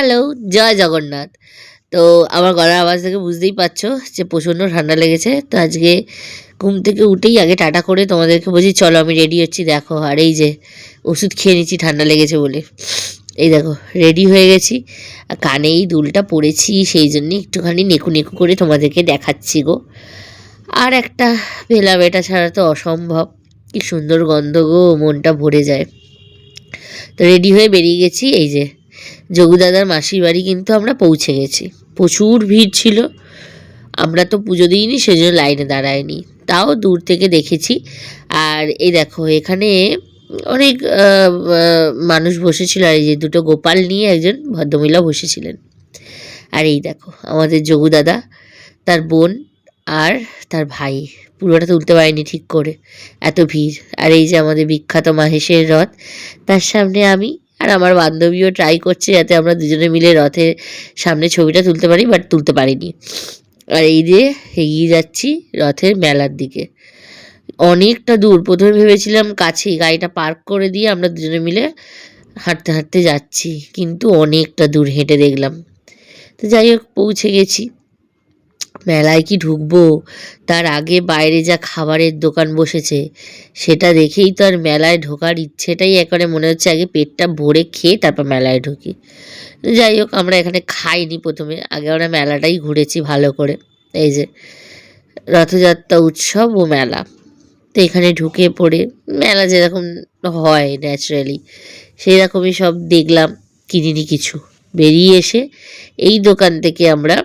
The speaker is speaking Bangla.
হ্যালো, জয় জগন্নাথ। তো আমার গলার আওয়াজ থেকে বুঝতেই পারছো যে প্রচণ্ড ঠান্ডা লেগেছে। তো আজকে ঘুম থেকে উঠেই আগে টাটা করে তোমাদেরকে বলছি চলো আমি রেডি হচ্ছি, দেখো। আর এই যে ওষুধ খেয়ে নিচ্ছি ঠান্ডা লেগেছে বলে। এই দেখো রেডি হয়ে গেছি, আর কানে এই দুলটা পরেছি, সেই জন্যই একটুখানি নেকু নেকু করে তোমাদেরকে দেখাচ্ছি গো। আর একটা ভেলা বেটা ছাড়া তো অসম্ভব। কি সুন্দর গন্ধ গো, মনটা ভরে যায়। তো রেডি হয়ে বেরিয়ে গেছি। এই যে যোগু দাদার মাসির বাড়ি কিন্তু আমরা পৌঁছে গেছি। প্রচুর ভিড় ছিল, আমরা তো পুজো দিইনি সেজন্য লাইনে দাঁড়ায়নি, তাও দূর থেকে দেখেছি। আর এই দেখো এখানে অনেক মানুষ বসেছিল, আর এই যে দুটো গোপাল নিয়ে একজন ভদ্রমহিলা বসেছিলেন। আর এই দেখো আমাদের যোগু দাদা, তার বোন আর তার ভাই, পুরোটা তুলতে পারেনি ঠিক করে, এত ভিড়। আর এই যে আমাদের বিখ্যাত মাহেশের রথ, তার সামনে আমি আর আমার বান্ধবীও ট্রাই করছে যাতে আমরা দুজনে মিলে রথের সামনে ছবিটা তুলতে পারি, বাট তুলতে পারিনি। আর এই দিয়ে এগিয়ে যাচ্ছি রথের মেলার দিকে। অনেকটা দূর, প্রথমে ভেবেছিলাম কাছেই, গাড়িটা পার্ক করে দিয়ে আমরা দুজনে মিলে হাঁটতে হাঁটতে যাচ্ছি, কিন্তু অনেকটা দূর হেঁটে দেখলাম। তো যাই হোক পৌঁছে গেছি। মেলায় কি ঢুকবো, তার আগে বাইরে যা খাবারের দোকান বসেছে সেটা দেখেই তো আর মেলায় ঢোকার ইচ্ছেটাই একেবারে মনে হচ্ছে আগে পেটটা ভরে খেয়ে তারপর মেলায় ঢুকি। যাই হোক আমরা এখানে খাইনি প্রথমে, আগে আমরা মেলাটাই ঘুরেছি ভালো করে। এই যে রথযাত্রা উৎসব ও মেলা, তো এখানে ঢুকে পড়ে মেলা যেরকম হয় ন্যাচারালি সেই রকমই সব দেখলাম, কিনিনি কিছু। বেরিয়ে এসে এই দোকান থেকে আমরা